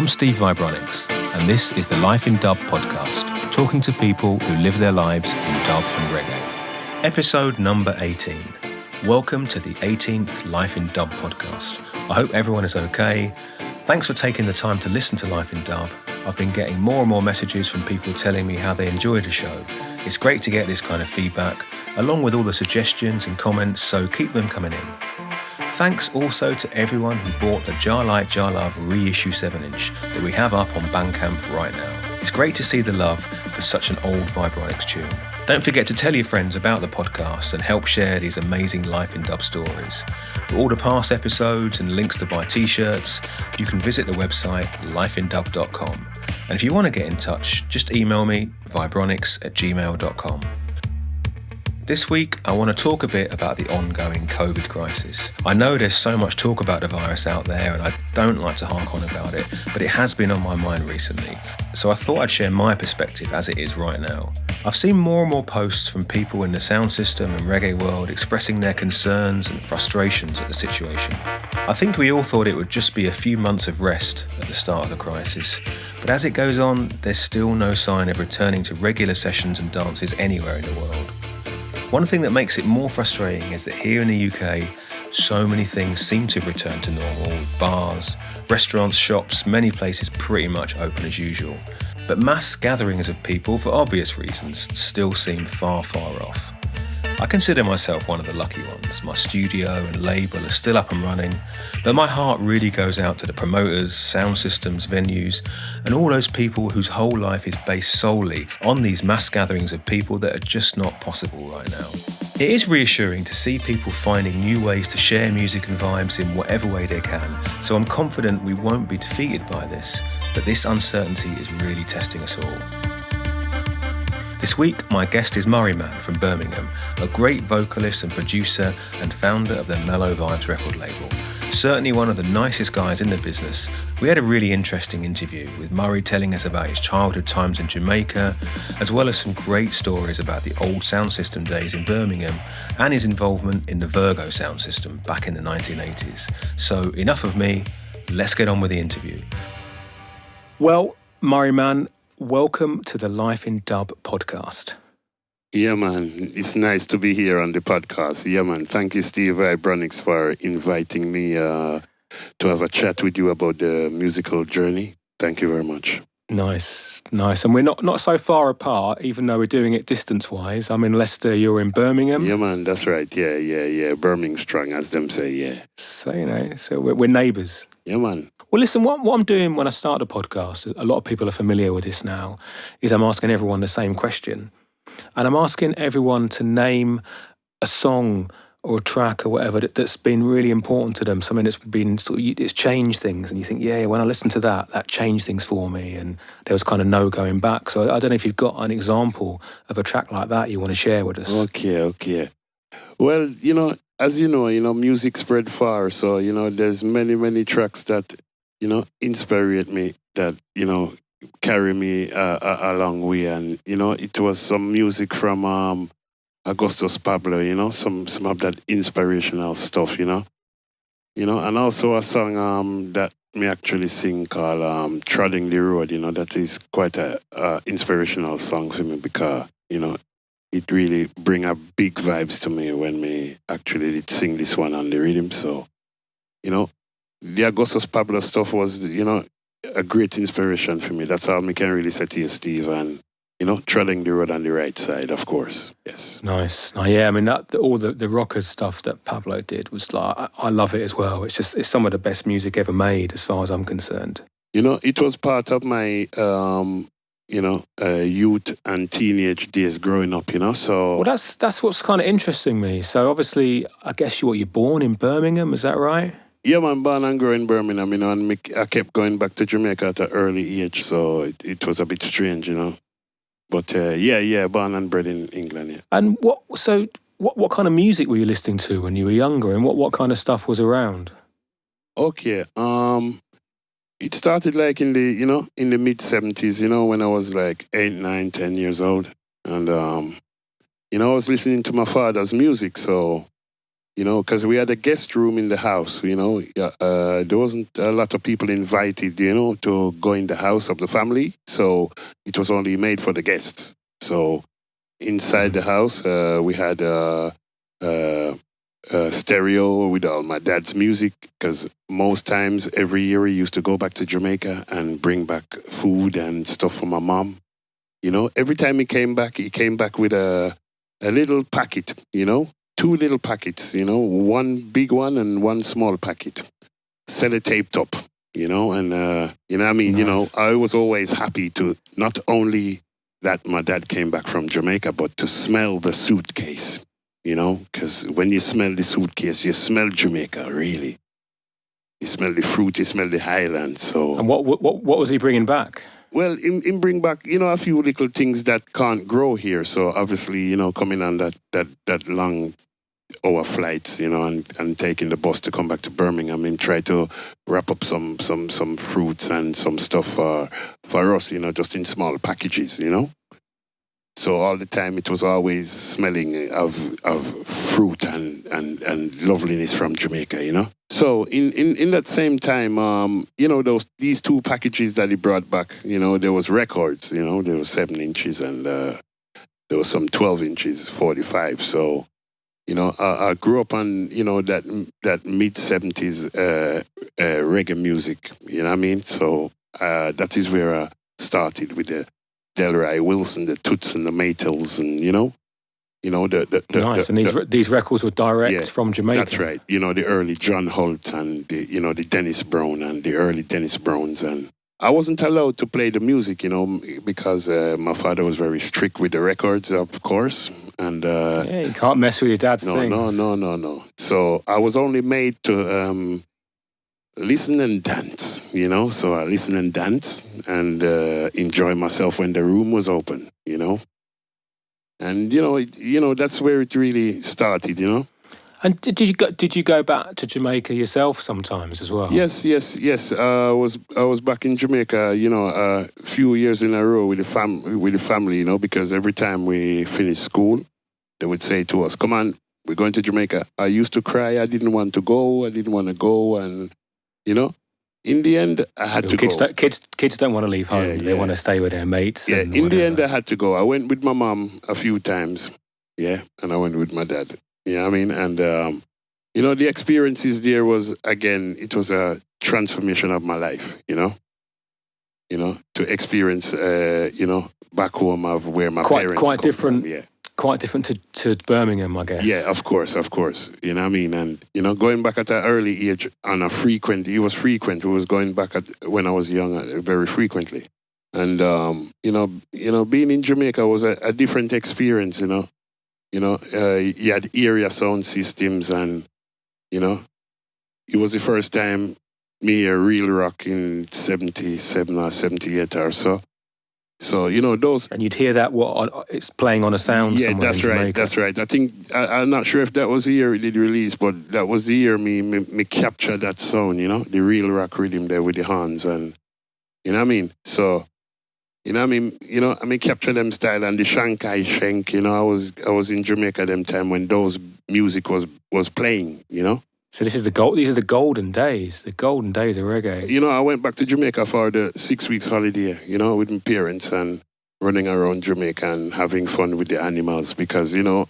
I'm Steve Vibronics, and this is the Life in Dub podcast, talking to people who live their lives in dub and reggae. Episode number 18. Welcome to the 18th Life in Dub podcast. I hope everyone is okay. Thanks for taking the time to listen to Life in Dub. I've been getting more and more messages from people telling me how they enjoyed the show. It's great to get this kind of feedback, along with all the suggestions and comments, so keep them coming in. Thanks also to everyone who bought the Jar Light Jar Love reissue 7-inch that we have up on Bandcamp right now. It's great to see the love for such an old Vibronics tune. Don't forget to tell your friends about the podcast and help share these amazing Life in Dub stories. For all the past episodes and links to buy t-shirts, you can visit the website lifeindub.com. And if you want to get in touch, just email me, vibronics@gmail.com. This week, I want to talk a bit about the ongoing COVID crisis. I know there's so much talk about the virus out there, and I don't like to hark on about it, but it has been on my mind recently. So I thought I'd share my perspective as it is right now. I've seen more and more posts from people in the sound system and reggae world expressing their concerns and frustrations at the situation. I think we all thought it would just be a few months of rest at the start of the crisis, but as it goes on, there's still no sign of returning to regular sessions and dances anywhere in the world. One thing that makes it more frustrating is that here in the UK, so many things seem to have returned to normal. Bars, restaurants, shops, many places pretty much open as usual. But mass gatherings of people, for obvious reasons, still seem far, far off. I consider myself one of the lucky ones. My studio and label are still up and running, but my heart really goes out to the promoters, sound systems, venues, and all those people whose whole life is based solely on these mass gatherings of people that are just not possible right now. It is reassuring to see people finding new ways to share music and vibes in whatever way they can, so I'm confident we won't be defeated by this, but this uncertainty is really testing us all. This week, my guest is Murrayman from Birmingham, a great vocalist and producer and founder of the Mellow Vibes record label. Certainly one of the nicest guys in the business. We had a really interesting interview with Murray telling us about his childhood times in Jamaica, as well as some great stories about the old sound system days in Birmingham and his involvement in the Virgo sound system back in the 1980s. So enough of me, let's get on with the interview. Well, Murrayman, welcome to the Life in Dub podcast. Yeah, man. It's nice to be here on the podcast. Yeah, man. Thank you, Steve Vibronics, for inviting me to have a chat with you about the musical journey. Thank you very much. Nice. And we're not so far apart, even though we're doing it distance-wise. I'm in Leicester, you're in Birmingham. Yeah, man. That's right. Yeah. Birmingham strong, as them say, yeah. So, we're neighbours. Yeah, man. Well, listen, what I'm doing when I start the podcast, a lot of people are familiar with this now, is I'm asking everyone the same question. And I'm asking everyone to name a song or a track or whatever that's been really important to them, something that's been it's changed things, and you think, yeah, when I listened to that changed things for me, and there was kind of no going back. So I don't know if you've got an example of a track like that you want to share with us. Okay. Well, as you know, music spread far, so, there's many tracks that, inspired me, that, carry me a long way. And, it was some music from Augustus Pablo, some of that inspirational stuff, and also a song that me actually sing called Treading the Road, that is quite a inspirational song for me because, it really bring up big vibes to me when me actually did sing this one on the rhythm. So, the Augustus Pablo stuff was, a great inspiration for me. That's all me can really say to you, Steve. And, treading the road on the right side, of course. Yes. Nice. Yeah, I mean, all the rockers stuff that Pablo did was like, I love it as well. It's some of the best music ever made as far as I'm concerned. It was part of my, youth and teenage days growing up, so... Well, that's what's kind of interesting me. So obviously, I guess you're born in Birmingham, is that right? Yeah, man, born and grew in Birmingham, and I kept going back to Jamaica at an early age, so it was a bit strange, But born and bred in England, yeah. And what kind of music were you listening to when you were younger, and what kind of stuff was around? Okay, it started like in the mid-70s, when I was like 8, 9, 10 years old. And, I was listening to my father's music, so you know, because we had a guest room in the house, you know. There wasn't a lot of people invited, you know, to go in the house of the family. So it was only made for the guests. So inside the house, we had a stereo with all my dad's music, because most times every year he used to go back to Jamaica and bring back food and stuff for my mom. You know, every time he came back with a little packet, you know, 2 little packets, you know, one big one and one small packet, sellotaped up, you know, and, you know what I mean? Nice. You know, I was always happy to not only that my dad came back from Jamaica, but to smell the suitcase, you know, because when you smell the suitcase, you smell Jamaica, really. You smell the fruit, you smell the highland, so... And what was he bringing back? Well, in bring back, you know, a few little things that can't grow here. So obviously, you know, coming on that long hour flights, you know, and taking the bus to come back to Birmingham and try to wrap up some fruits and some stuff for us, you know, just in small packages, you know. So all the time it was always smelling of fruit and loveliness from Jamaica, you know. So in that same time, you know, these 2 packages that he brought back, you know, there was records, you know, there was 7 inches and there was some 12 inches, 45. So, you know, I grew up on, you know, that mid-70s reggae music, you know what I mean? So that is where I started with the Delroy Wilson, the Toots and the Maytals, and, you know, nice. And these records were direct from Jamaica. That's right. You know, the early John Holt and the Dennis Brown and the early Dennis Browns. And I wasn't allowed to play the music, you know, because my father was very strict with the records, of course. And you can't mess with your dad's things. No. So I was only made to listen and dance, you know. So I listen and dance and enjoy myself when the room was open, you know. And you know that's where it really started, you know. And did you go back to Jamaica yourself sometimes as well? Yes. I was back in Jamaica, you know, a few years in a row with the family, you know, because every time we finished school, they would say to us, "Come on, we're going to Jamaica." I used to cry. I didn't want to go, and you know. In the end, I had to go. Kids don't want to leave home. They want to stay with their mates. Yeah, in the end, I had to go. I went with my mom a few times. Yeah, and I went with my dad. You know what I mean? And, you know, the experiences there was, again, it was a transformation of my life, you know? You know, to experience, you know, back home of where my parents quite different. From. Yeah. Quite different to Birmingham, I guess. Yeah, of course. You know what I mean? And, you know, going back at an early age on it was frequent. It was going back when I was young very frequently. And, you know, being in Jamaica was a different experience, you know. You know, you had area sound systems and, you know, it was the first time me hear real rock in 77 or 78 or so. So, you know, those... And you'd hear that, it's playing on a sound somewhere in Jamaica. That's right. I think, I'm not sure if that was the year it did release, but that was the year me captured that sound, you know, the real rock rhythm there with the horns and, you know what I mean? So, you know what I mean? You know, I mean, capture them style and the Shankai Shank, you know, I was in Jamaica them time when those music was playing, you know? So these are the golden days of reggae. You know, I went back to Jamaica for the 6 weeks holiday, you know, with my parents and running around Jamaica and having fun with the animals because, you know,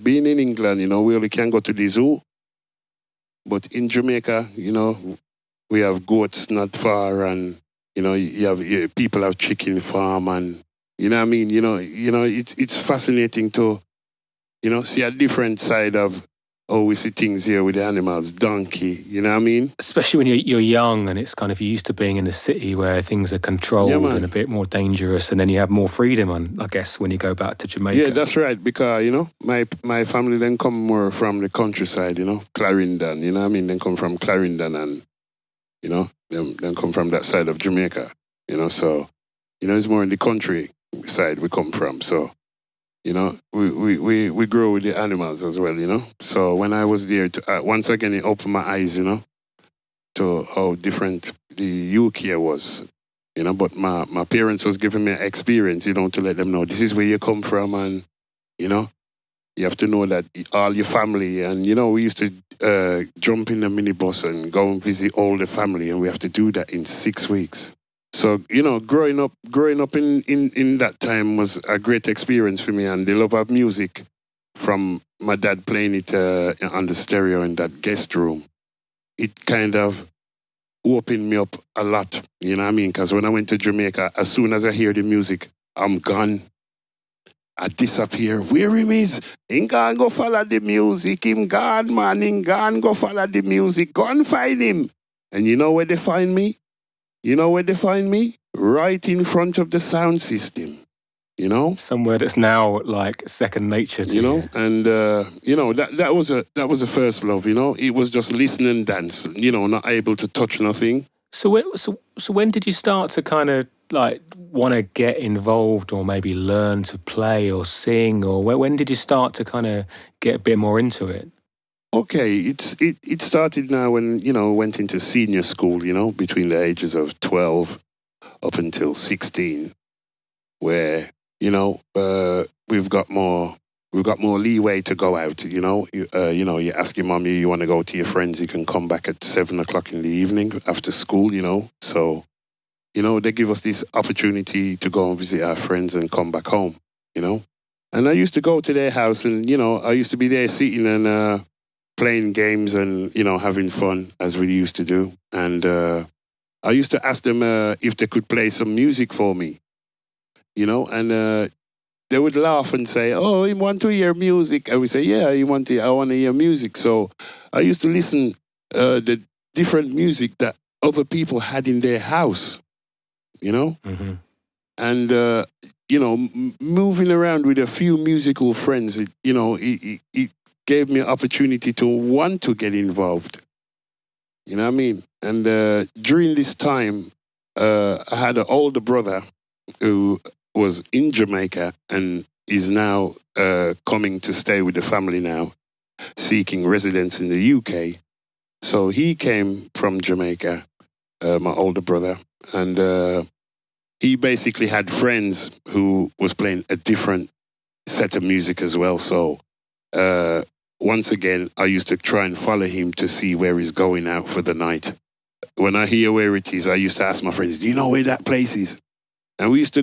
being in England, you know, we only can go to the zoo. But in Jamaica, you know, we have goats not far and, you know, people have chicken farm and, you know what I mean? You know, it's fascinating to, you know, see a different side of oh, we see things here with the animals, donkey, you know what I mean? Especially when you're young and it's kind of used to being in the city where things are controlled and a bit more dangerous and then you have more freedom, I guess, when you go back to Jamaica. Yeah, that's right, because, you know, my family then come more from the countryside, you know, Clarendon, you know what I mean? They come from Clarendon and, you know, them come from that side of Jamaica, you know, so, you know, it's more in the country side we come from, so... You know, we grow with the animals as well, you know. So when I was there, once again, it opened my eyes, you know, to how different the UK was, you know. But my parents was giving me an experience, you know, to let them know this is where you come from and, you know, You have to know that all your family, and we used to jump in the minibus and go and visit all the family, and we have to do that in 6 weeks. So, growing up in that time was a great experience for me, and the love of music from my dad playing it on the stereo in that guest room, it kind of opened me up a lot, you know what I mean? Because when I went to Jamaica, as soon as I hear the music, I'm gone. I disappear. Where him is? Him gone go follow the music. Him gone, man. Him gone go follow the music. Go and find him. And you know where they find me? Right in front of the sound system. Somewhere that's now like second nature to you. And that was a first love. It was just listen and dance. Not able to touch nothing. So when did you start to kind of like want to get involved or maybe learn to play or sing, or when did you start to kind of get a bit more into it? Okay, it started now when went into senior school. Between the ages of 12 up until 16, where we've got more leeway to go out. You ask your mum, you want to go to your friends, you can come back at 7:00 in the evening after school. So they give us this opportunity to go and visit our friends and come back home. And I used to go to their house, and I used to be there sitting and playing games and having fun as we used to do. And I used to ask them if they could play some music for me. And they would laugh and say, "Oh, you want to hear music?" And we say, "Yeah, I want to hear music." So I used to listen the different music that other people had in their house, Mm-hmm. and moving around with a few musical friends. It gave me an opportunity to want to get involved. You know what I mean? And during this time, I had an older brother who was in Jamaica and is now coming to stay with the family now, seeking residence in the UK. So he came from Jamaica, my older brother, and he basically had friends who was playing a different set of music as well. So once again, I used to try and follow him to see where he's going out for the night. When I hear where it is, I used to ask my friends, "Do you know where that place is?" And we used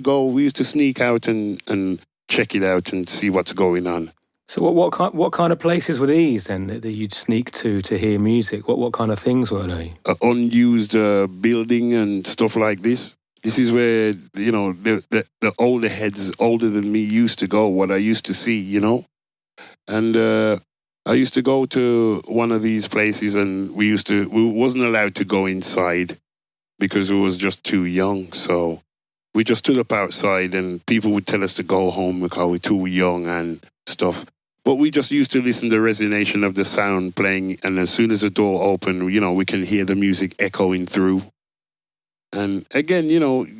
to sneak out and check it out and see what's going on. So what kind of places were these then that you'd sneak to hear music? What kind of things were they? Unused building and stuff like this. This is where, the older heads, older than me, used to go, what I used to see, And I used to go to one of these places, and we wasn't allowed to go inside because we was just too young. So we just stood up outside, and people would tell us to go home because we're too young and stuff. But we just used to listen to the resonation of the sound playing, and as soon as the door opened, we can hear the music echoing through. And again,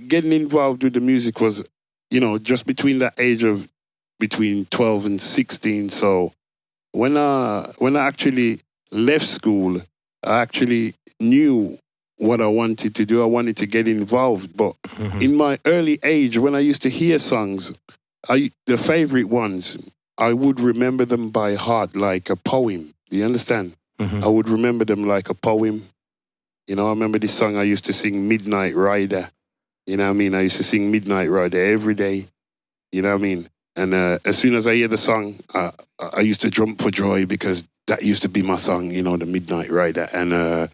getting involved with the music was, just between that age of between 12 and 16. So when I actually left school, I actually knew what I wanted to do. I wanted to get involved. But in my early age, when I used to hear songs, the favorite ones, I would remember them by heart like a poem. Do you understand? Mm-hmm. I would remember them like a poem. I remember this song I used to sing, Midnight Rider. You know what I mean? I used to sing Midnight Rider every day. You know what I mean? And as soon as I hear the song, I used to jump for joy because that used to be my song, the Midnight Rider. And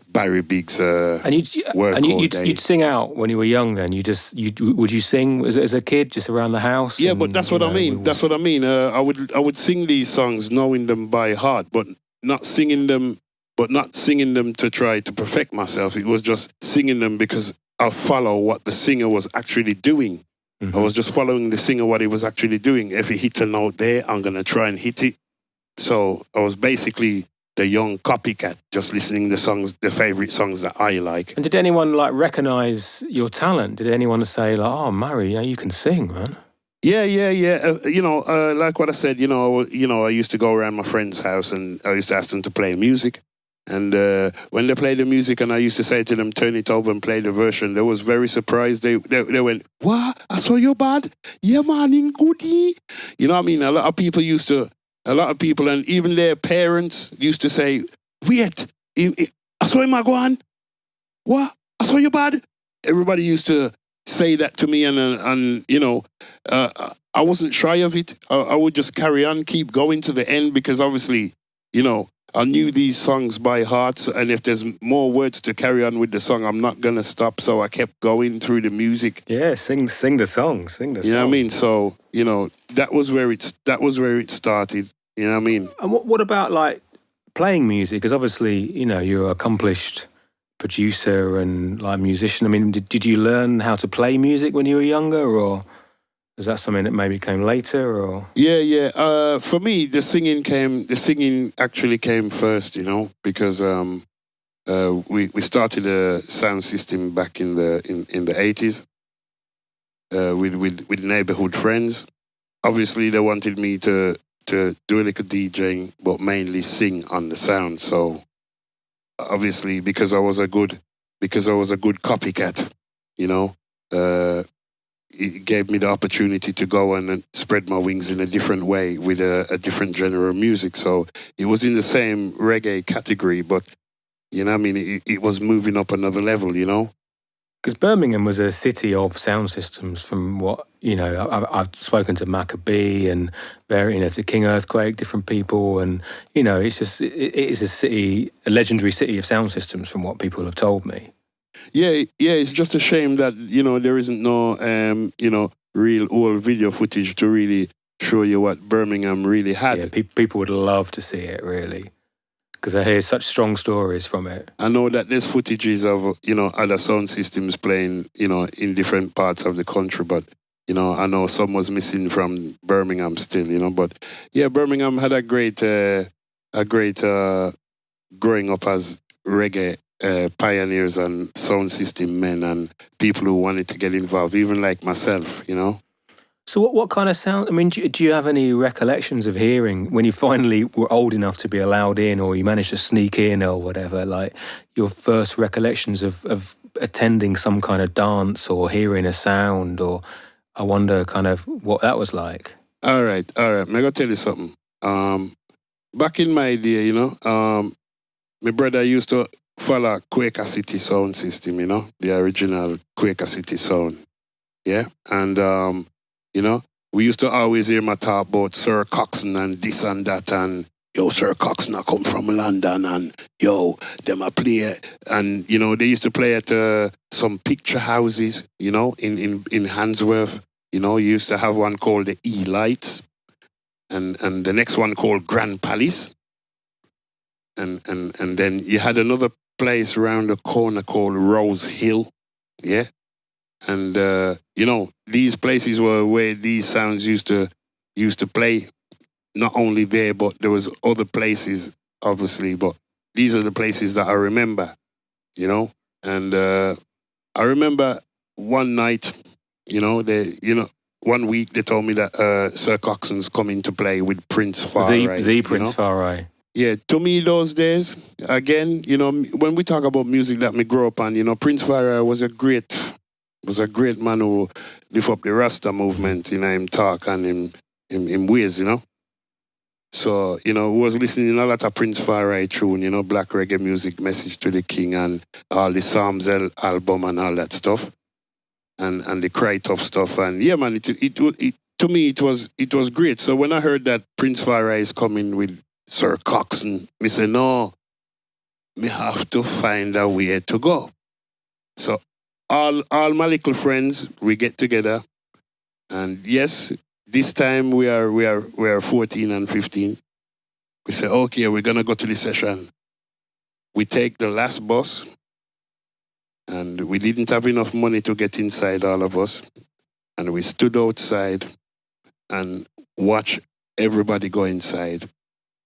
Barry Biggs' and you'd sing out when you were young then? Would you sing as a kid just around the house? Yeah, but that's what I mean. That's what I mean. I would sing these songs knowing them by heart, but not singing them to try to perfect myself. It was just singing them because I follow what the singer was actually doing. Mm-hmm. I was just following the singer, what he was actually doing. If he hits a note there, I'm going to try and hit it. So I was basically the young copycat, just listening to the favorite songs that I like. And did anyone recognize your talent? Did anyone say "Oh, Murray, you can sing, man"? Yeah. Like what I said, I used to go around my friend's house and I used to ask them to play music. And when they played the music and I used to say to them, turn it over and play the version, they was very surprised. They went, "What? I saw you bad? Yeah, man, in goodie." You know what I mean? A lot of people used to A lot of people, and even their parents used to say, wait, I saw him go on. What? I saw you bad? Everybody used to say that to me, and you know, I wasn't shy of it. I would just carry on, keep going to the end, because obviously, you know, I knew these songs by heart, and if there's more words to carry on with the song, I'm not gonna stop. So I kept going through the music. Yeah, sing the song, sing the song. You know what I mean? So, you know, that was where it started. You know what I mean? And what about like playing music? Because obviously, you know, you're an accomplished producer and like musician. I mean, did you learn how to play music when you were younger, or is that something that maybe came later? Or for me, the singing actually came first. You know, because we started a sound system back in the 80s with neighborhood friends. Obviously, they wanted me to do a little DJing, but mainly sing on the sound. So obviously, because I was a good copycat, you know, it gave me the opportunity to go and spread my wings in a different way with a different genre of music. So it was in the same reggae category, but, you know, I mean, it was moving up another level, you know. Because Birmingham was a city of sound systems, from what, you know, I've spoken to Maccabee and, you know, to King Earthquake, different people, and, you know, it is a city, a legendary city of sound systems from what people have told me. Yeah, it's just a shame that, you know, there isn't no, you know, real old video footage to really show you what Birmingham really had. Yeah, people would love to see it, really, because I hear such strong stories from it. I know that there's footages of, you know, other sound systems playing, you know, in different parts of the country, but, you know, I know some was missing from Birmingham still, you know, but yeah, Birmingham had a great growing up as reggae pioneers and sound system men and people who wanted to get involved, even like myself, you know. So what kind of sound, I mean, do you have any recollections of hearing when you finally were old enough to be allowed in, or you managed to sneak in or whatever, like your first recollections of attending some kind of dance or hearing a sound, or I wonder kind of what that was like? All right. I'm going to tell you something. Back in my day, you know, my brother used to follow Quaker City sound system, you know, the original Quaker City sound. Yeah. And, you know, we used to always hear my talk about Sir Coxsone and this and that, and yo, Sir Coxsone I come from London, and yo, them a play, and you know, they used to play at some picture houses, you know, in Handsworth. You know, you used to have one called the E-Lights, and the next one called Grand Palace, and then you had another place around the corner called Rose Hill, yeah. And, you know, these places were where these sounds used to play, not only there, but there was other places, obviously, but these are the places that I remember, you know. And I remember one night, you know, one week they told me that Sir Coxsone's coming to play with Prince Farai. The Prince Farai. Yeah, to me those days, again, you know, when we talk about music that me grew up on, you know, Prince Farai was a great man who lift up the Rasta movement, you know, him talk and him ways, you know. So, you know, we was listening a lot of Prince Farai tune, you know, black reggae music, Message to the King, and all the Psalms album and all that stuff, and the Cry Tough stuff, and yeah, man, it to me it was great. So when I heard that Prince Farai is coming with Sir Coxsone, me say no, me have to find a way to go. So all my little friends, we get together, and yes, this time we are 14 and 15. We say, okay, we're gonna go to the session. We take the last bus, and we didn't have enough money to get inside, all of us, and we stood outside and watched everybody go inside.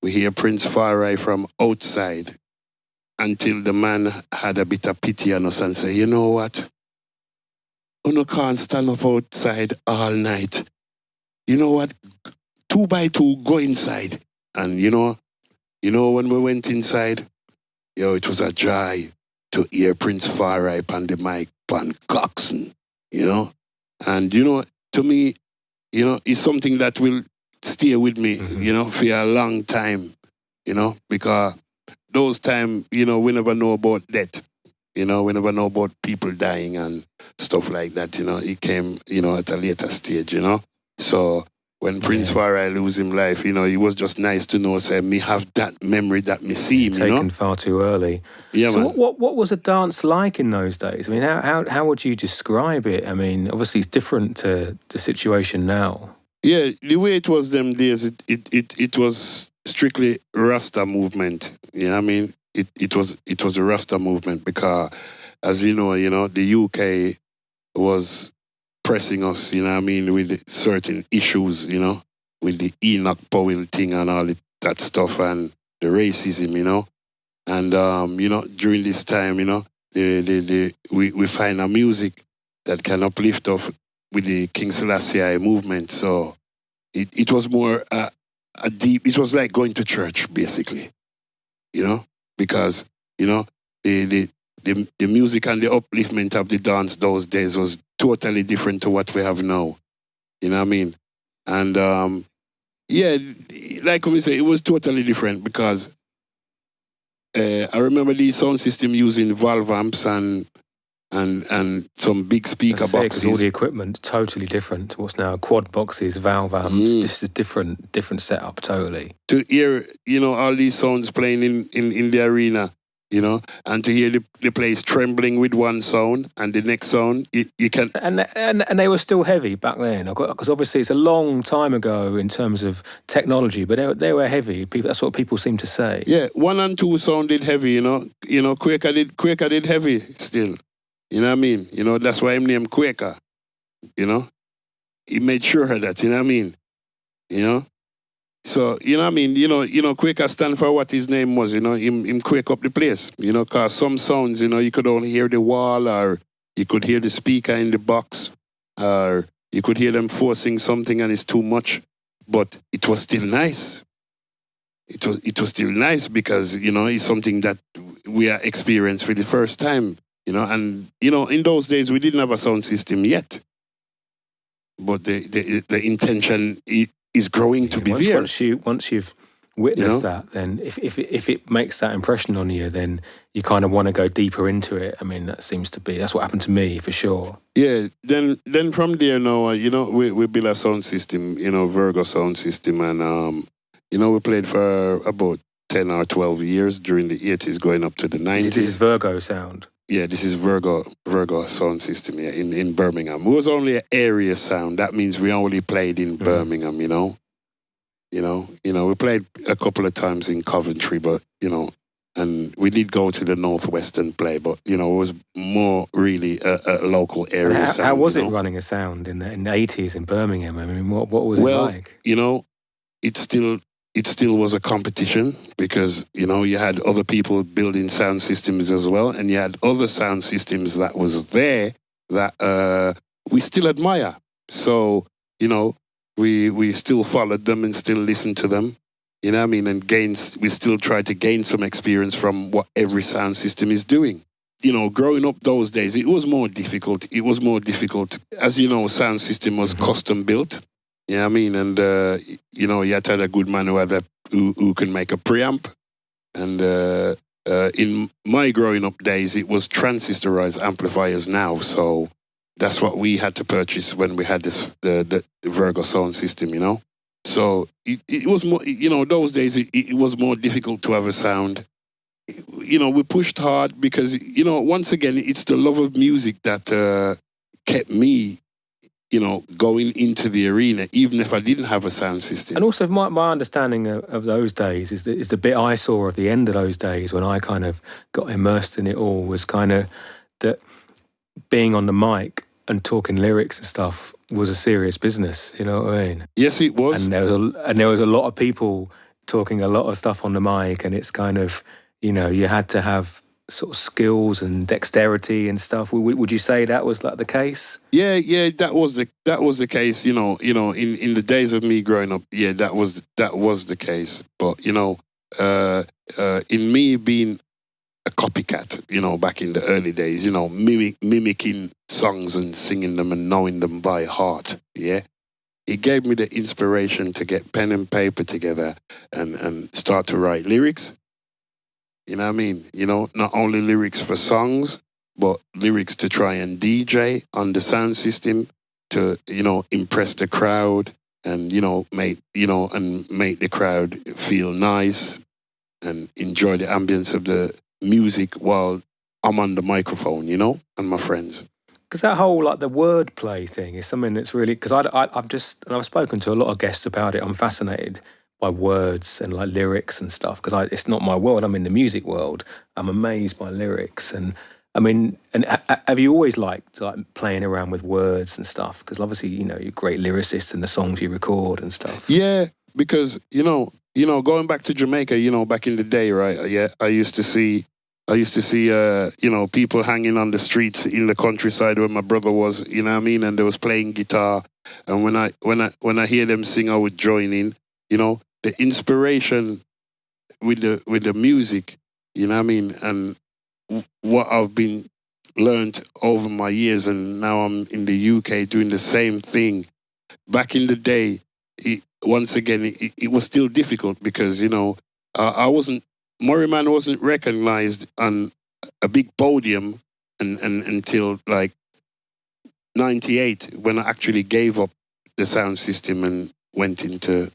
We hear Prince Farai from outside until the man had a bit of pity on us and say, you know what? You can't stand up outside all night. You know what? 2 by 2, go inside. And you know when we went inside, yo, it was a joy to hear Prince Farai on the mic, on Coxsone, you know. And you know, to me, you know, it's something that will stay with me, for a long time, because those time, we never know about death. We never know about people dying and stuff like that, It came, at a later stage, So when Prince Farai lose him life, it was just nice to know, say, me have that memory that me see him, Taken far too early. Yeah, so man. What was a dance like in those days? I mean, how would you describe it? I mean, obviously it's different to the situation now. Yeah, the way it was them days, it was strictly Rasta movement. I mean? It was a Rasta movement because, as you know, the UK was pressing us, with certain issues, with the Enoch Powell thing and all that stuff and the racism, and during this time, we find a music that can uplift us with the King Selassie movement. So it was more a deep. It was like going to church, basically, because the music and the upliftment of the dance those days was totally different to what we have now. You know what I mean? And like we say, it was totally different because I remember the sound system using valve amps and some big speaker boxes. All the equipment totally different to what's now quad boxes, valve amps. This is a different setup totally. To hear, all these sounds playing in the arena, and to hear the place trembling with one sound and the next sound, you can... And they were still heavy back then, because obviously it's a long time ago in terms of technology, but they were heavy. That's what people seem to say. Yeah, 1 and 2 sounded heavy, Quaker did heavy still. You know what I mean? That's why I'm named Quaker. He made sure of that, you know what I mean? So, you know what I mean? Quaker stand for what his name was, him quake up the place. Because some sounds, you could only hear the wall or you could hear the speaker in the box or you could hear them forcing something and it's too much. But it was still nice. It was still nice because, it's something that we are experiencing for the first time. And in those days we didn't have a sound system yet, but the intention is growing to be there. Once you've witnessed that, then if it makes that impression on you, then you kind of want to go deeper into it. I mean, that's what happened to me for sure. Yeah. Then from there now, we built a sound system, Virgo sound system, and we played for about 10 or 12 years during the 80s, going up to the 90s. This is Virgo sound. Yeah, this is Virgo sound system, in Birmingham. It was only an area sound. That means we only played in Birmingham, we played a couple of times in Coventry, but, and we did go to the Northwest and play, but, it was more really a local area sound. How was it running a sound in the 80s in Birmingham? I mean, what was it like? It still was a competition because, you had other people building sound systems as well, and you had other sound systems that was there that we still admire. So, we still followed them and still listened to them, you know what I mean, and we still try to gain some experience from what every sound system is doing. Growing up those days, it was more difficult. As you know, sound system was custom built. You know what I mean? And, you had to have a good man who can make a preamp. And in my growing up days, it was transistorized amplifiers now. So that's what we had to purchase when we had the Virgo sound system, So it was more, those days, it was more difficult to have a sound. We pushed hard because, once again, it's the love of music that kept me going into the arena, even if I didn't have a sound system. And also, my understanding of those days is the bit I saw at the end of those days when I kind of got immersed in it all was kind of that being on the mic and talking lyrics and stuff was a serious business. You know what I mean? Yes, it was. And there was a lot of people talking a lot of stuff on the mic, and it's kind of you had to have sort of skills and dexterity and stuff. Would you say that was like the case? Yeah, that was the case. In the days of me growing up, that was the case. But in me being a copycat, back in the early days, mimicking songs and singing them and knowing them by heart. Yeah, it gave me the inspiration to get pen and paper together and start to write lyrics. You know what I mean? You know, not only lyrics for songs, but lyrics to try and DJ on the sound system to, you know, impress the crowd and, make the crowd feel nice and enjoy the ambience of the music while I'm on the microphone, and my friends. Because that whole, like, the wordplay thing is something that's really... Because I've spoken to a lot of guests about it. I'm fascinated by words and, like, lyrics and stuff, because it's not my world. I'm in the music world. I'm amazed by lyrics. And, I mean, and have you always liked, like, playing around with words and stuff? Because, obviously, you're a great lyricist in the songs you record and stuff. Yeah, because, going back to Jamaica, back in the day, right? Yeah, I used to see, people hanging on the streets in the countryside where my brother was, you know what I mean? And they was playing guitar. And when I hear them sing, I would join in, the inspiration with the music, you know what I mean? And what I've been learned over my years, and now I'm in the UK doing the same thing. Back in the day, it was still difficult because, Murrayman wasn't recognized on a big podium until like 98, when I actually gave up the sound system and went into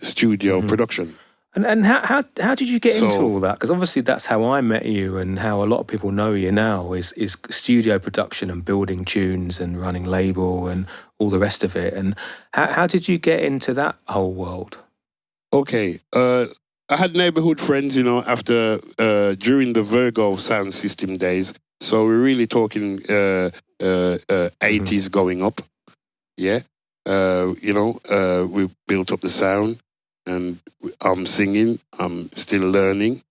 studio production. And how did you get into all that? Because obviously that's how I met you, and how a lot of people know you now is studio production and building tunes and running label and all the rest of it. And how did you get into that whole world? Okay, I had neighborhood friends, after during the Virgo sound system days. So we're really talking 80s going up. Yeah, we built up the sound. And I'm singing, I'm still learning.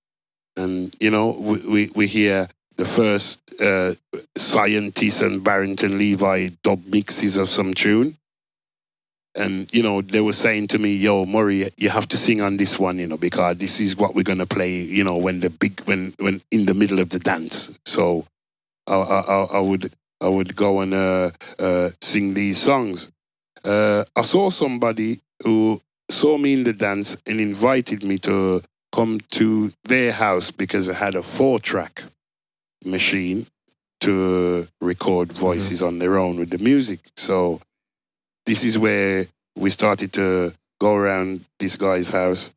And, we hear the first Scientist and Barrington Levi dub mixes of some tune. And, they were saying to me, yo, Murray, you have to sing on this one, because this is what we're going to play, when in the middle of the dance. So I would go and sing these songs. I saw somebody who saw me in the dance and invited me to come to their house because I had a 4-track machine to record voices on their own with the music. So this is where we started to go around this guy's house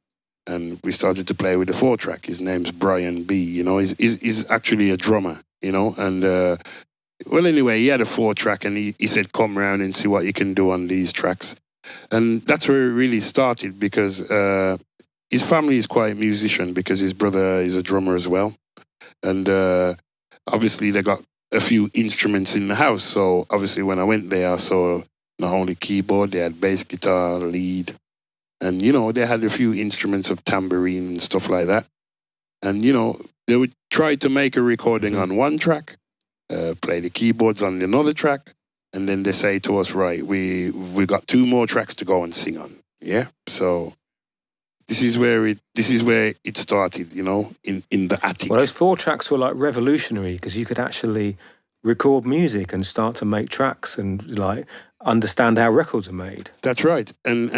and we started to play with the 4-track. His name's Brian B. He's actually a drummer, and well, anyway, he had a 4-track and he said, come round and see what you can do on these tracks. And that's where it really started, because his family is quite a musician, because his brother is a drummer as well. And obviously they got a few instruments in the house. So obviously when I went there, I saw not only keyboard, they had bass guitar, lead. And, they had a few instruments of tambourine and stuff like that. And, they would try to make a recording on one track, play the keyboards on another track. And then they say to us, right, we got 2 more tracks to go and sing on. Yeah. So this is where it started, in the attic. Well, those 4 tracks were like revolutionary, because you could actually record music and start to make tracks and like understand how records are made. That's right. And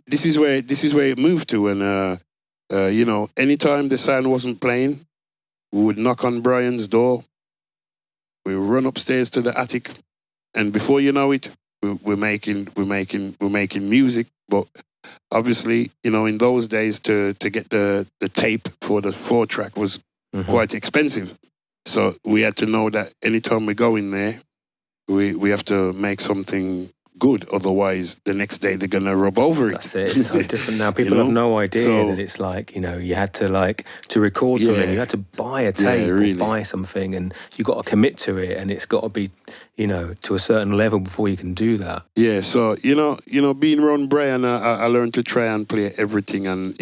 this is where it moved to. And anytime the sound wasn't playing, we would knock on Brian's door. We would run upstairs to the attic. And before you know it, we're making music. But obviously, in those days, to get the tape for the 4-track was quite expensive. So we had to know that anytime we go in there, we have to make something good. Otherwise, the next day they're going to rub over it. That's it. It's so different now. People have no idea that it's like, you had to record something, you had to buy a tape or buy something, and you got to commit to it, and it's got to be, to a certain level before you can do that. Yeah, so, being around Brian, I learned to try and play everything. And,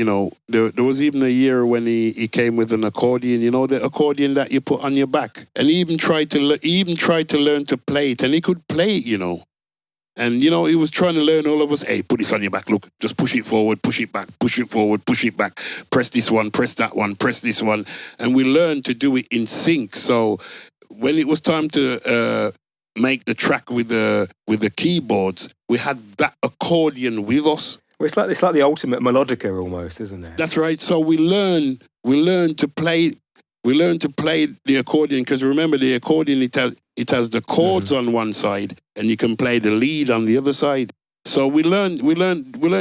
there was even a year when he came with an accordion, the accordion that you put on your back. And he even tried to learn to play it, and he could play it, And, he was trying to learn all of us, hey, put this on your back, look, just push it forward, push it back, push it forward, push it back, press this one, press that one, press this one. And we learned to do it in sync. So when it was time to make the track with the keyboards, we had that accordion with us. Well, it's like the ultimate melodica almost, isn't it? That's right. So we learn to play the accordion, because remember, the accordion, it has the chords on one side and you can play the lead on the other side. So we learned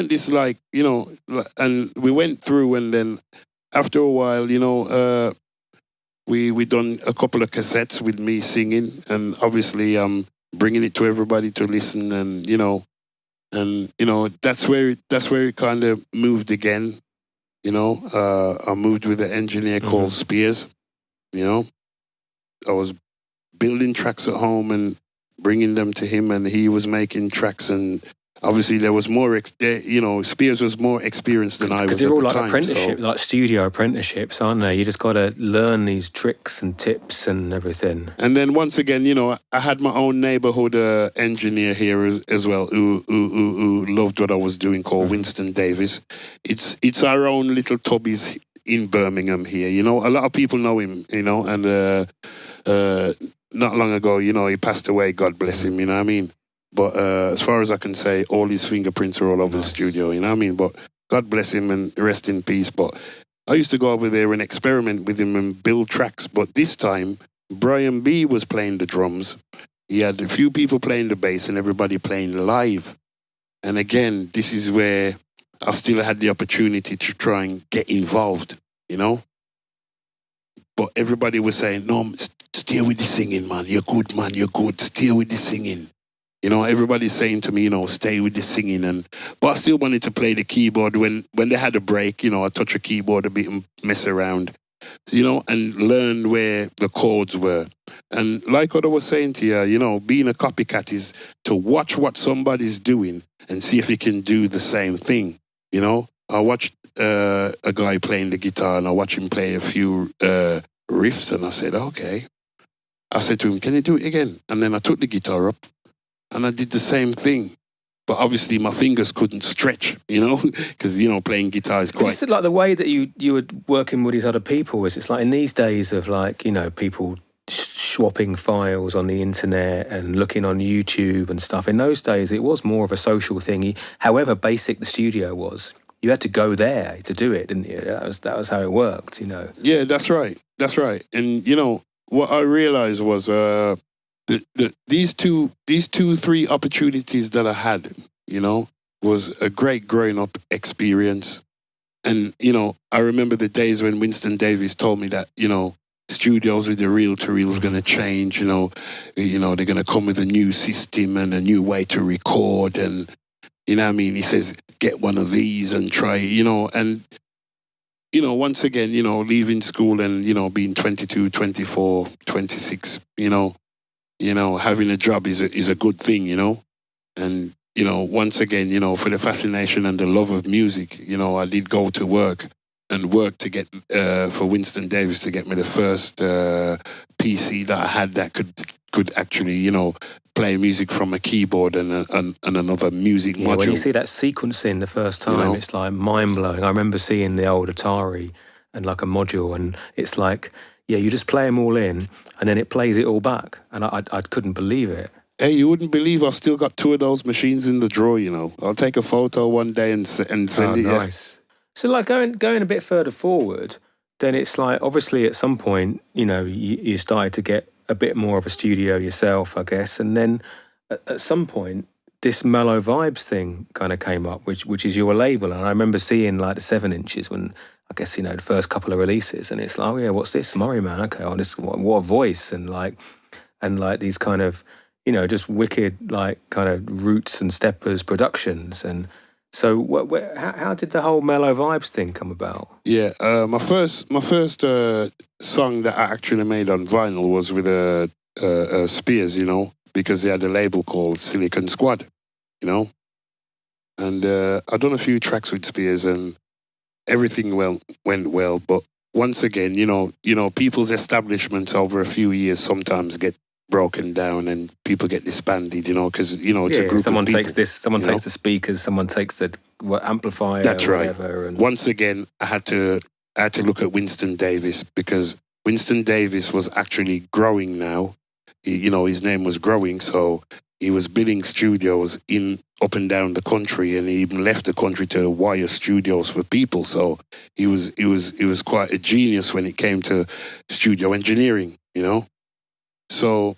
this, like, you know, and we went through, and then after a while, you know, we done a couple of cassettes with me singing, and obviously bringing it to everybody to listen, and you know, that's where it kind of moved again. You know, I moved with an engineer called Spears. You know, I was building tracks at home and bringing them to him, and he was making tracks, and obviously there was more, you know, Spears was more experienced than I was at the time. Because they're all like apprenticeship, like studio apprenticeships, aren't they? You just got to learn these tricks and tips and everything. And then once again, you know, I had my own neighborhood engineer here as well, who loved what I was doing, called Winston Davis. It's our own little Tubbies in Birmingham here. You know, a lot of people know him, you know, and not long ago, you know, he passed away, God bless him, you know what I mean? But as far as I can say, all his fingerprints are all over the studio, you know what I mean? But God bless him and rest in peace. But I used to go over there and experiment with him and build tracks. But this time, Brian B was playing the drums. He had a few people playing the bass and everybody playing live. And again, this is where I still had the opportunity to try and get involved, you know? But everybody was saying, no, stay with the singing, man. You're good, man. You're good. Stay with the singing. You know, everybody's saying to me, you know, stay with the singing. But I still wanted to play the keyboard. When they had a break, you know, I touch a keyboard a bit and mess around, you know, and learn where the chords were. And like what I was saying to you, you know, being a copycat is to watch what somebody's doing and see if you can do the same thing, you know. I watched a guy playing the guitar, and I watched him play a few riffs, and I said, okay. I said to him, can you do it again? And then I took the guitar up, and I did the same thing. But obviously my fingers couldn't stretch, you know, because, you know, playing guitar is quite... It's like the way that you were working with these other people is, it's like in these days of, like, you know, people swapping files on the internet and looking on YouTube and stuff. In those days, it was more of a social thing. However basic the studio was, you had to go there to do it, didn't you? That was how it worked, you know. Yeah, that's right. That's right. And, you know, what I realized was... these 3 opportunities that I had, you know, was a great growing up experience. And, you know, I remember the days when Winston Davis told me that, you know, studios with the reel-to-reel is going to change, you know, they're going to come with a new system and a new way to record. And, you know what I mean? He says, get one of these and try, you know, and, you know, once again, you know, leaving school and, you know, being 22, 24, 26, you know, having a job is a good thing, you know. And, you know, once again, you know, for the fascination and the love of music, you know, I did go to work to get, for Winston Davis to get me the first PC that I had that could actually, you know, play music from a keyboard and another music module. When you see that sequencing the first time, you know, it's like mind-blowing. I remember seeing the old Atari and like a module, and it's like... Yeah, you just play them all in, and then it plays it all back. And I couldn't believe it. Hey, you wouldn't believe I still got 2 of those machines in the drawer, you know. I'll take a photo one day and send it. Nice. Yeah. So, like, going a bit further forward, then it's like, obviously at some point, you know, you started to get a bit more of a studio yourself, I guess. And then at some point, this Mellow Vibes thing kind of came up, which is your label. And I remember seeing, like, the 7 inches when... I guess, you know, the first couple of releases, and it's like, oh yeah, what's this? Murrayman, okay, oh, this, what a voice, and like these kind of, you know, just wicked, like, kind of roots and steppers productions. And so how did the whole Mellow Vibes thing come about? Yeah, my first song that I actually made on vinyl was with Spears, you know, because they had a label called Silicon Squad, you know, and I'd done a few tracks with Spears, and everything went well, but once again, you know, people's establishments over a few years sometimes get broken down and people get disbanded, you know, because, you know, it's a group someone of people, takes this, someone takes the speakers, someone takes the amplifier. That's or right. Whatever, and... Once again, I had to look at Winston Davis, because Winston Davis was actually growing now, his name was growing, so he was building studios up and down the country, and he even left the country to wire studios for people. So he was quite a genius when it came to studio engineering, So,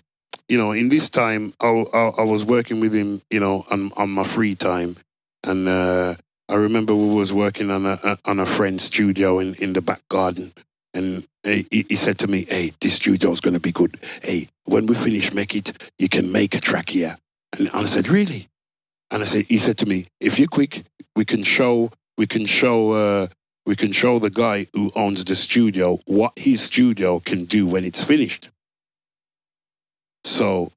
in this time, I was working with him, on my free time, and I remember we was working on a friend's studio in the back garden, and he said to me, "Hey, this studio is going to be good. Hey, when we finish you can make a track here." And I said, "Really?" And he said to me, "If you're quick, we can show the guy who owns the studio what his studio can do when it's finished." So,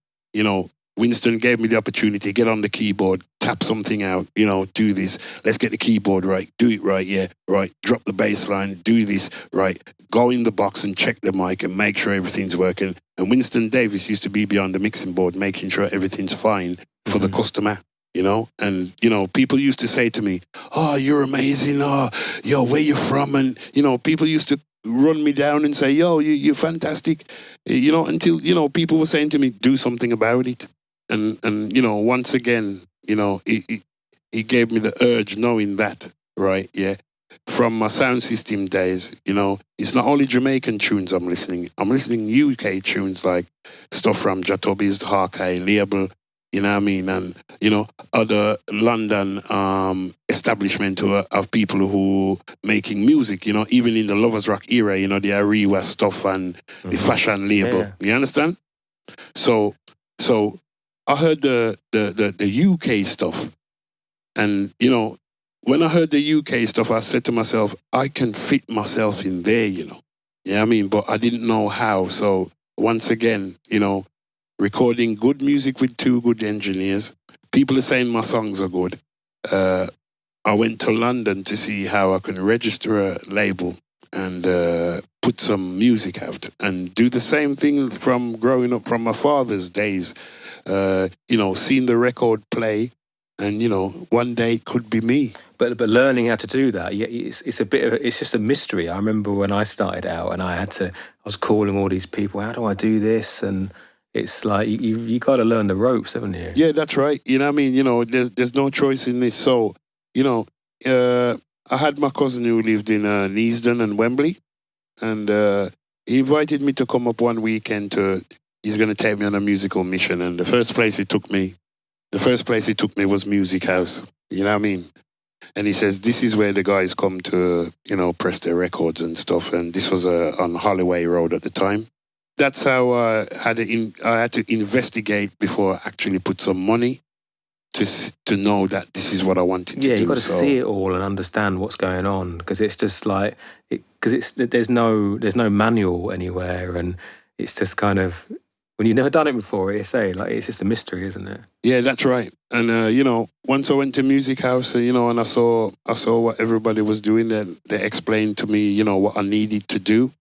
Winston gave me the opportunity to get on the keyboard, tap something out, do this. Let's get the keyboard right, do it right, yeah, right. Drop the bass line, do this, right. Go in the box and check the mic and make sure everything's working. And Winston Davis used to be behind the mixing board, making sure everything's fine for the customer, And, people used to say to me, "Oh, you're amazing. Oh, yo, where you from?" And, people used to run me down and say, "Yo, you're fantastic." Until, people were saying to me, "Do something about it." And once again, he gave me the urge knowing that, right, yeah. From my sound system days, it's not only Jamaican tunes I'm listening UK tunes like stuff from Jatobi's Hawkeye label, you know what I mean? And, other London establishment of people who making music, even in the Lovers Rock era, the Ariwa stuff and the fashion label. Yeah. You understand? So I heard the UK stuff. And, when I heard the UK stuff, I said to myself, I can fit myself in there, Yeah, I mean, but I didn't know how. So once again, recording good music with two good engineers. People are saying my songs are good. I went to London to see how I can register a label and put some music out and do the same thing from growing up from my father's days. Seeing the record play and, one day it could be me. But learning how to do that, it's just a mystery. I remember when I started out and I was calling all these people, how do I do this? And it's like, you got to learn the ropes, haven't you? Yeah, that's right. You know what I mean? There's no choice in this. So, I had my cousin who lived in Neasden and Wembley, and he invited me to come up one weekend he's going to take me on a musical mission. And the first place he took me was Music House. You know what I mean? And he says, this is where the guys come to, press their records and stuff. And this was on Holloway Road at the time. That's how I had to investigate before I actually put some money to know that this is what I wanted to do. Yeah, you've got to see it all and understand what's going on, because it's just like, there's no manual anywhere, and it's just kind of, when you've never done it before, it's just a mystery, isn't it? Yeah, that's right. And once I went to Music House, and I saw what everybody was doing, they explained to me, what I needed to do.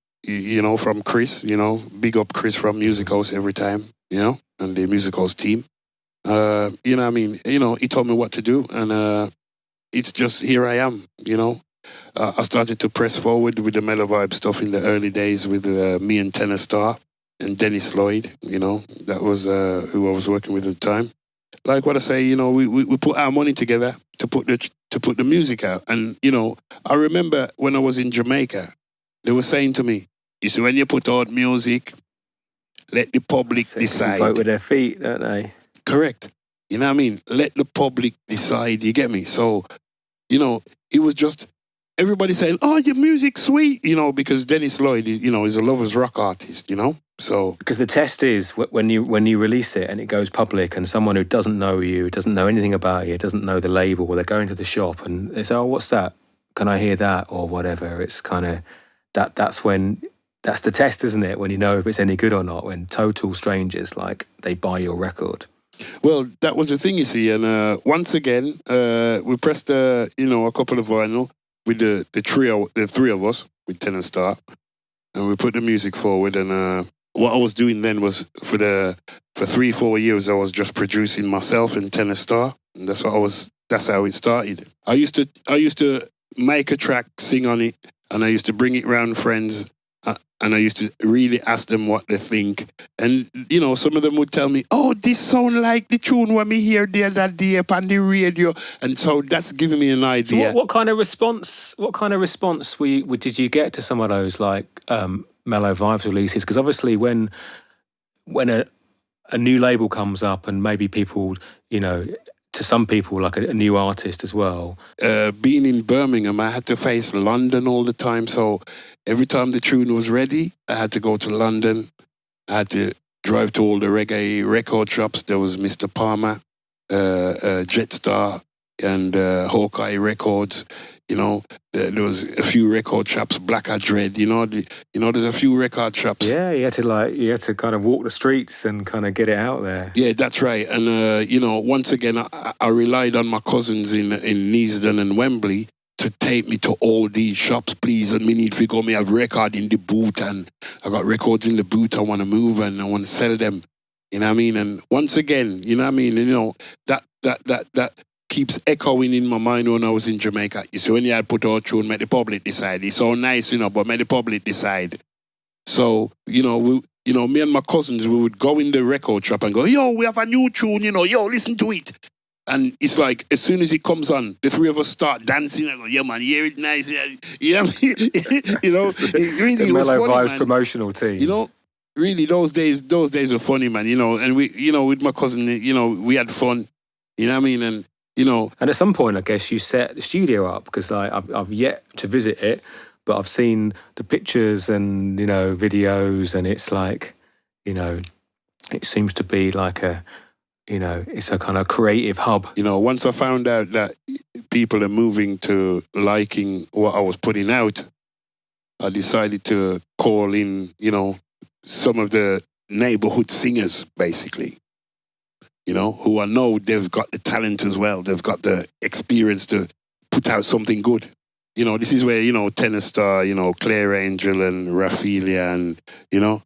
From Chris, big up Chris from Music House every time, and the Music House team. What I mean? He told me what to do, and it's just, here I am, I started to press forward with the Mellow Vibes stuff in the early days with me and Tenor Star and Dennis Lloyd, that was who I was working with at the time. Like what I say, we put our money together to put the music out. And, I remember when I was in Jamaica, they were saying to me, you see, when you put out music, let the public decide. Vote with their feet, don't they? Correct. You know what I mean? Let the public decide, you get me? So, it was just everybody saying, oh, your music's sweet, because Dennis Lloyd, is a Lovers Rock artist, So because the test is when you release it and it goes public, and someone who doesn't know you, doesn't know anything about you, doesn't know the label, they're going to the shop and they say, oh, what's that? Can I hear that? Or whatever. It's kind of that's the test, isn't it? When you know if it's any good or not, when total strangers, they buy your record. Well, that was the thing, you see. And once again, we pressed, a couple of vinyl with the three of us, with Tenor Star, and we put the music forward. And what I was doing then was, for 3-4 years, I was just producing myself and Tenor Star. And that's how it started. I used to make a track, sing on it, and I used to bring it round friends, And I used to really ask them what they think. And, you know, some of them would tell me, oh, this sound like the tune when me hear there that day up on the radio. And so that's giving me an idea. So what kind of response did you get to some of those, like, Mellow Vibes releases? Because obviously when a new label comes up and maybe people, you know, to some people, like a new artist as well. Being in Birmingham, I had to face London all the time. So every time the tune was ready, I had to go to London. I had to drive to all the reggae record shops. There was Mr. Palmer, Jetstar, and Hawkeye Records. You know, there was a few record shops, Blacker Dread. You know, there's a few record shops. Yeah, you had to kind of walk the streets and kind of get it out there. Yeah, that's right. And you know, once again, I relied on my cousins in Neasden and Wembley to take me to all these shops, please. And me need to go. Me have record in the boot, and I got records in the boot. I want to move and I want to sell them. You know what I mean? And once again, you know what I mean? You know, that keeps echoing in my mind when I was in Jamaica. You see, when you had put out tune, make the public decide. It's so nice, you know, but make the public decide. So, you know, me and my cousins, we would go in the record shop and go, yo, we have a new tune, you know, yo, listen to it. And it's like, as soon as it comes on, the three of us start dancing. I go, yeah, man, hear it nice. Yeah, you know, it really the was Mellow funny, Vibes man. promotional team. You know, really, those days were funny, man. You know, and we, you know, with my cousin, you know, we had fun. You know what I mean? And, you know. And at some point, I guess you set the studio up, because like I've yet to visit it, but I've seen the pictures and, you know, videos, and it's like, you know, it seems to be like a, you know, it's a kind of creative hub. You know, once I found out that people are moving to liking what I was putting out, I decided to call in, you know, some of the neighborhood singers, basically. You know, who I know they've got the talent as well. They've got the experience to put out something good. You know, this is where, you know, Tenor Star, you know, Claire Angel and Raphaelia and, you know,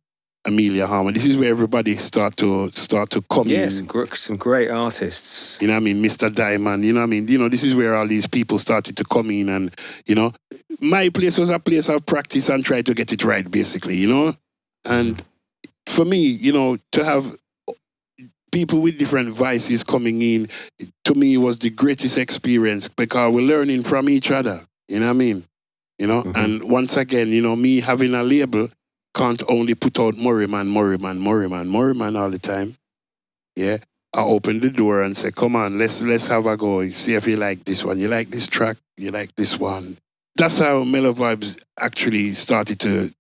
Amelia Harmon. This is where everybody start to come in. Yes, some great artists. You know what I mean? Mr. Diamond, you know what I mean? You know, this is where all these people started to come in, and, you know, my place was a place of practice and try to get it right, basically, you know? And for me, you know, to have people with different voices coming in, to me, was the greatest experience, because we're learning from each other. You know what I mean? You know, and once again, you know, me having a label can't only put out Murrayman all the time. Yeah. I open the door and say, come on, let's have a go. See if you like this one. You like this track? You like this one? That's how Mellow Vibes actually started to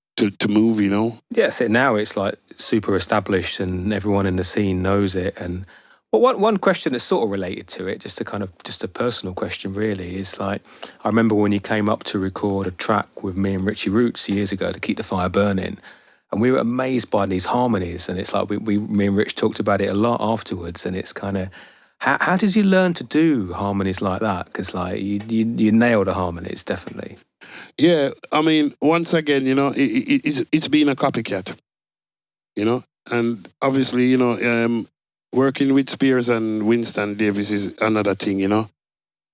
move, you know? Yeah, so now it's like super established and everyone in the scene knows it. And well, one question that's sort of related to it, just a personal question really, is like, I remember when you came up to record a track with me and Richie Roots years ago to Keep the Fire Burning, and we were amazed by these harmonies, and it's like me and Rich talked about it a lot afterwards, and it's kind of, how did you learn to do harmonies like that? Because like you nailed the harmonies, definitely. Yeah, I mean, once again, you know, it's been a copycat, you know, and obviously, you know, working with Spears and Winston Davis is another thing, you know.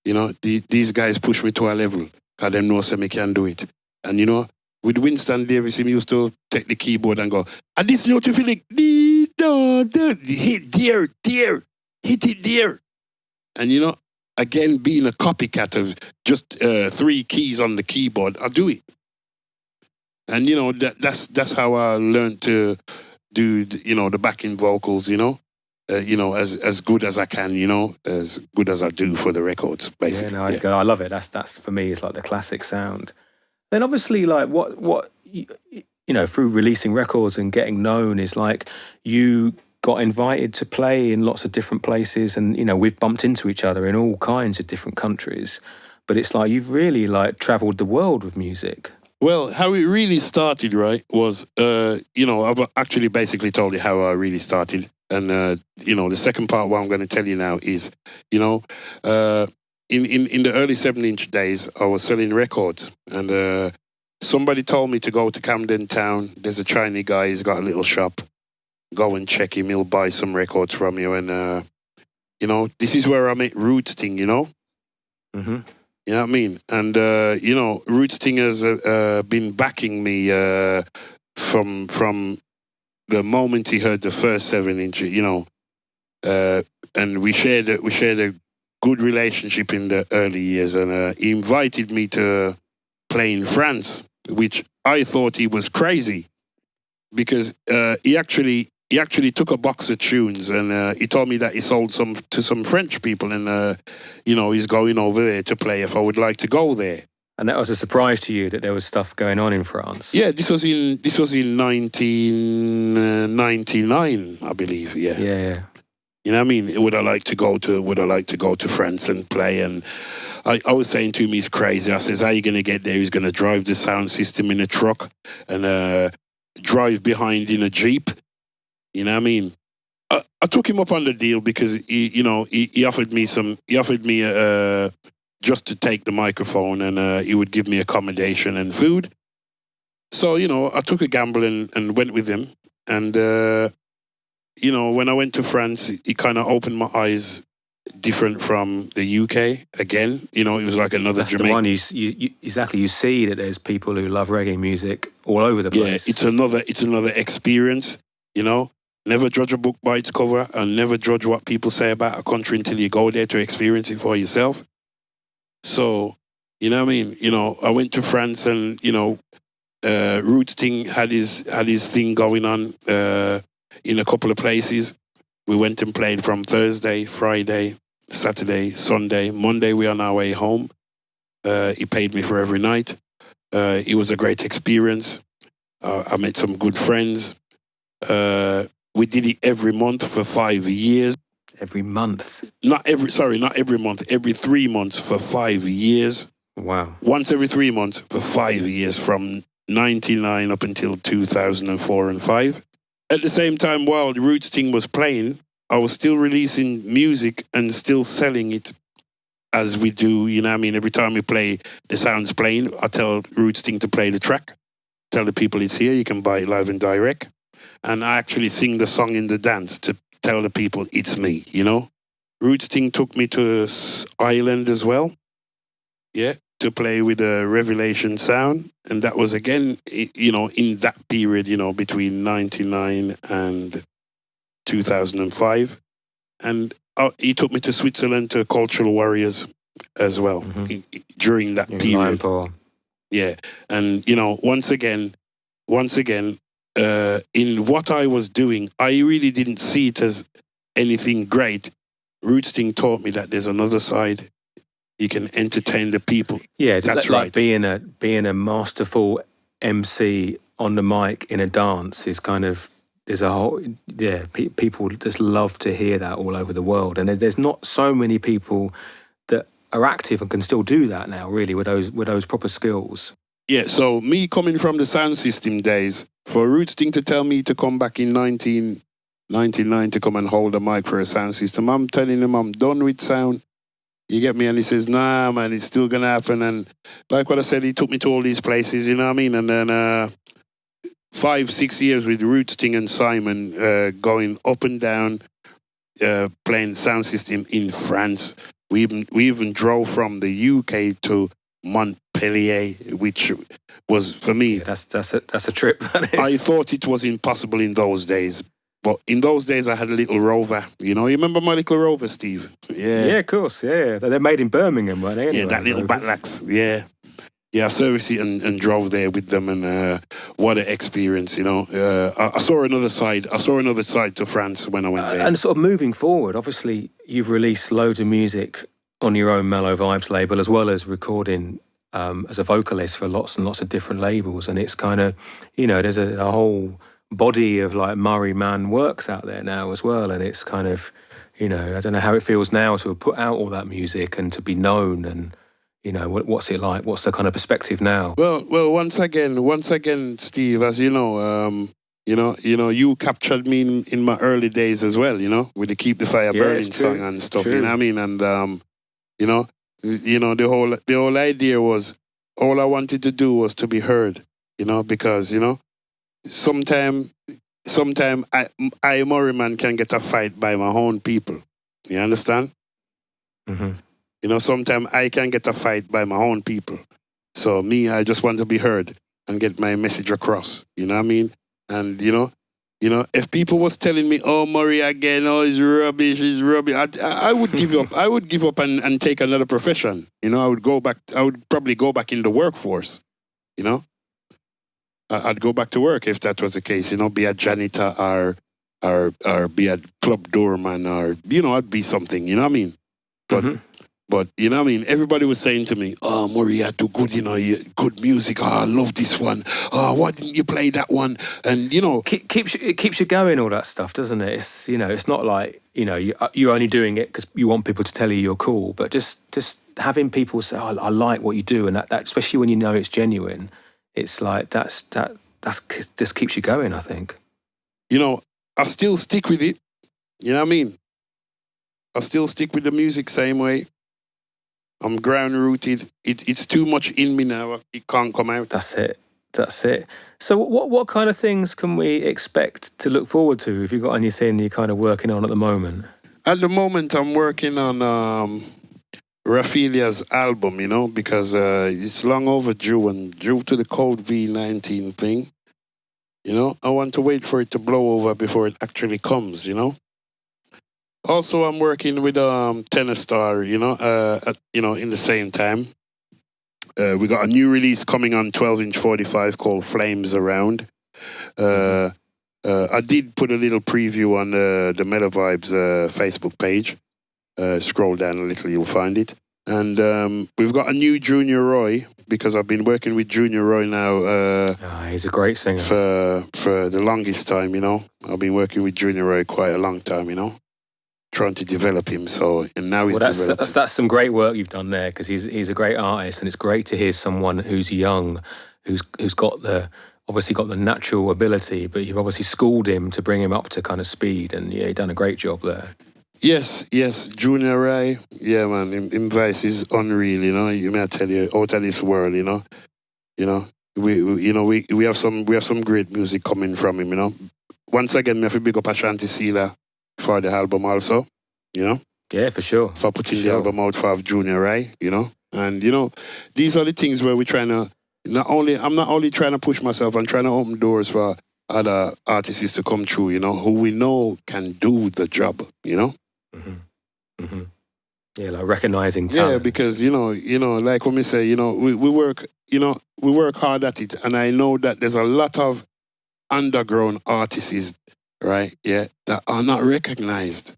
You know, these guys push me to a level because they know me can do it. And, you know, with Winston Davis, he used to take the keyboard and go, and this note you feel like, hit there, hit it there. And, you know, again, being a copycat of just 3 keys on the keyboard, I'll do it. And, you know, that's how I learned to do, you know, the backing vocals, you know. You know, as good as I can, you know, as good as I do for the records, basically. Yeah, no, I love it. That's for me, it's like the classic sound. Then obviously, like what you know, through releasing records and getting known, is like you got invited to play in lots of different places, and you know, we've bumped into each other in all kinds of different countries. But it's like you've really like travelled the world with music. Well, how it really started, right, was you know, I've actually basically told you how I really started. And, you know, the second part, what I'm going to tell you now is, you know, in the early 7-inch days, I was selling records. And somebody told me to go to Camden Town. There's a Chinese guy, he's got a little shop. Go and check him, he'll buy some records from you. And, you know, this is where I make Roots thing, you know. You know what I mean? And, Roots Thing has been backing me from the moment he heard the first 7-inch, and we shared a good relationship in the early years, and he invited me to play in France, which I thought he was crazy because he actually took a box of tunes and he told me that he sold some to some French people, and he's going over there to play if I would like to go there. And that was a surprise to you that there was stuff going on in France. Yeah, this was in 1999, I believe. Yeah. Yeah. You know what I mean? Would I like to go to France and play? And I was saying to him, he's crazy. I says, how are you going to get there? He's going to drive the sound system in a truck and drive behind in a Jeep. You know what I mean? I took him up on the deal because he offered me just to take the microphone, and he would give me accommodation and food. So, I took a gamble and went with him. And, when I went to France, it kind of opened my eyes different from the UK again. It was like another That's Jamaica. The one you exactly, you see that there's people who love reggae music all over the place. Yeah, it's another experience, Never judge a book by its cover, and never judge what people say about a country until you go there to experience it for yourself. So, you know what I mean? I went to France and, Roots Thing had his thing going on in a couple of places. We went and played from Thursday, Friday, Saturday, Sunday. Monday, we are on our way home. He paid me for every night. It was a great experience. I met some good friends. We did it every month for 5 years. Every month? Not every month. Every 3 months for 5 years. Wow. Once every 3 months for 5 years, from 99 up until 2004 and 5. At the same time, while the Roots Thing was playing, I was still releasing music and still selling it as we do, Every time we play, the sound's playing, I tell Roots Thing to play the track. Tell the people it's here, you can buy it live and direct. And I actually sing the song in the dance to tell the people it's me, Roots Thing took me to Ireland as well, to play with a Revelation sound. And that was again, in that period, between 99 and 2005. And he took me to Switzerland to Cultural Warriors as well, during that period. Yeah. And, once again, in what I was doing, I really didn't see it as anything great. Roots Thing taught me that there's another side. You can entertain the people. Yeah, that's like right. being a masterful MC on the mic in a dance is kind of, there's a whole, people just love to hear that all over the world. And there's not so many people that are active and can still do that now, really, with those proper skills. Yeah, so me coming from the sound system days, for Roots Thing to tell me to come back in 1999 to come and hold a mic for a sound system, I'm telling him I'm done with sound. You get me? And he says, nah, man, it's still going to happen. And like what I said, he took me to all these places, you know what I mean? And then 5-6 years with Roots Thing and Simon going up and down, playing sound system in France. We even drove from the UK to Montpellier, which was, for me... Yeah, that's a trip, that is. I thought it was impossible in those days. But in those days, I had a little Rover. You remember my little Rover, Steve? Yeah. Yeah, of course, yeah. They're made in Birmingham, weren't they? Anyway, yeah, that little Batlax, yeah. Yeah, I serviced it and drove there with them, and what an experience, I saw another side to France when I went there. And sort of moving forward, obviously, you've released loads of music on your own Mellow Vibes label, as well as recording as a vocalist for lots and lots of different labels. And it's kind of, there's a whole body of like Murrayman works out there now as well. And it's kind of, I don't know how it feels now to have put out all that music and to be known, and, what's it like? What's the kind of perspective now? Well, once again, Steve, as you know, you captured me in my early days as well, with the Keep the Fire Burning song and stuff, true. You know what I mean? And, the whole idea was, all I wanted to do was to be heard, because, sometime I Murrayman, can get a fight by my own people. You understand? Mm-hmm. You know, sometimes I can get a fight by my own people. So me, I just want to be heard and get my message across. You know what I mean? And if people was telling me, "Oh, Murray again, oh, it's rubbish, I would give up. I would give up and take another profession. You know, I would probably go back in the workforce. You know, I'd go back to work if that was the case. You know, be a janitor or be a club doorman or I'd be something. You know what I mean? But you know what I mean? Everybody was saying to me, "Oh, Murray, you're too good, good music. Oh, I love this one. Oh, why didn't you play that one?" And, It keeps you going, all that stuff, doesn't it? It's, it's not like, you're only doing it because you want people to tell you you're cool, but just having people say, "Oh, I like what you do," and that especially when you know it's genuine, it's like that just keeps you going, I think. I still stick with it. You know what I mean? I still stick with the music same way. I'm ground rooted. It's too much in me now. It can't come out. That's it. So what kind of things can we expect to look forward to? Have you got anything you're kind of working on at the moment? At the moment, I'm working on Raphelia's album, because it's long overdue, and due to the COVID-19 thing, I want to wait for it to blow over before it actually comes, Also, I'm working with Tenor Star, in the same time. We got a new release coming on 12-inch 45 called Flames Around. I did put a little preview on the Mellow Vibes Facebook page. Scroll down a little, you'll find it. And we've got a new Junior Roy, because I've been working with Junior Roy now. He's a great singer. For the longest time, I've been working with Junior Roy quite a long time, trying to develop him. And now he's developing. That's some great work you've done there, because he's a great artist, and it's great to hear someone who's young, who's obviously got the natural ability, but you've obviously schooled him to bring him up to kind of speed, and you've done a great job there. Yes, Junior Rai, yeah, man, him voice is unreal, you may tell you, out of this world, we have some great music coming from him, Once again, I have to big up Ashanti Sila for the album also, Yeah, for sure. For putting the album out for Junior Rai, And, these are the things where we're trying to, I'm not only trying to push myself, I'm trying to open doors for other artists to come through, who we know can do the job, Yeah, like recognizing talent. Yeah, because, like when we say, we work hard at it, and I know that there's a lot of underground artists, right, that are not recognized,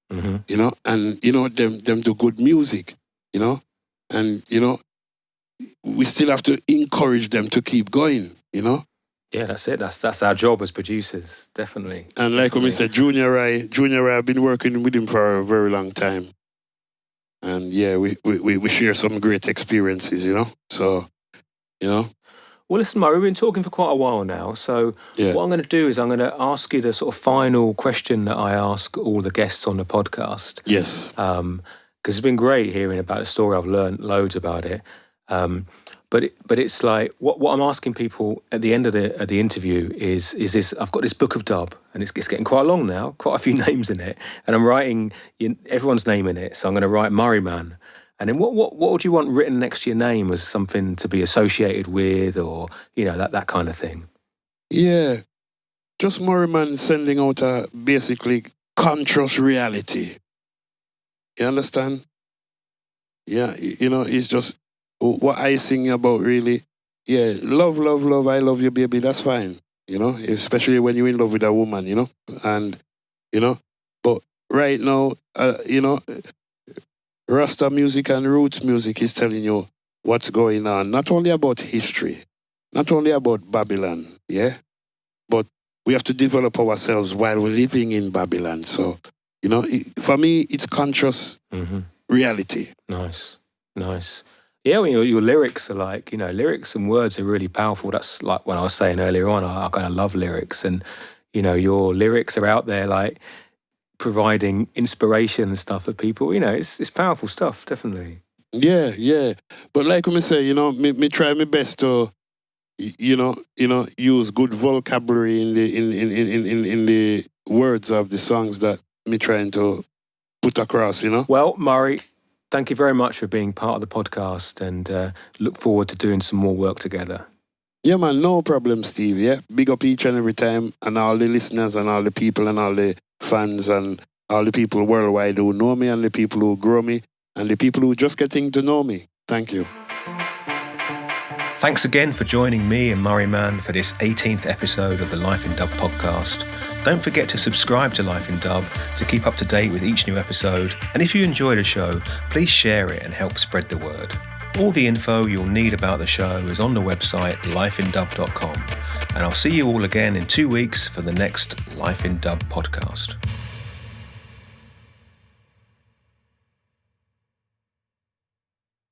and, them do good music, and, we still have to encourage them to keep going, Yeah, that's it. That's our job as producers, definitely. And like when we said, Junior Rai, I've been working with him for a very long time. And yeah, we share some great experiences, So, Well, listen, Murray, we've been talking for quite a while now. So what I'm going to do is I'm going to ask you the sort of final question that I ask all the guests on the podcast. Yes. Because it's been great hearing about the story. I've learned loads about it. But it's like what I'm asking people at the end of the interview is this. I've got this book of dub, and it's getting quite long now, quite a few names in it, and I'm writing everyone's name in it. So I'm going to write Murrayman, and then what would you want written next to your name as something to be associated with, or that kind of thing? Yeah, just Murrayman sending out a basically conscious reality. You understand? Yeah, it's just. What I sing about really, love, I love you, baby, that's fine, especially when you're in love with a woman, and, but right now, Rasta music and roots music is telling you what's going on, not only about history, not only about Babylon, but we have to develop ourselves while we're living in Babylon. So, for me, it's conscious reality. Nice. Yeah, well, your lyrics are like, lyrics and words are really powerful. That's like when I was saying earlier on, I kind of love lyrics. And, your lyrics are out there like providing inspiration and stuff for people. It's powerful stuff, definitely. Yeah. But like we say, me try my best to, use good vocabulary in the words of the songs that me trying to put across, Well, Murray, Thank you very much for being part of the podcast, and look forward to doing some more work together. Yeah, man, no problem, Steve. Yeah, big up each and every time, and all the listeners and all the people and all the fans and all the people worldwide who know me and the people who grow me and the people who just getting to know me. Thank you. Thanks again for joining me and Murrayman for this 18th episode of the Life in Dub podcast. Don't forget to subscribe to Life in Dub to keep up to date with each new episode. And if you enjoy the show, please share it and help spread the word. All the info you'll need about the show is on the website lifeindub.com. And I'll see you all again in 2 weeks for the next Life in Dub podcast.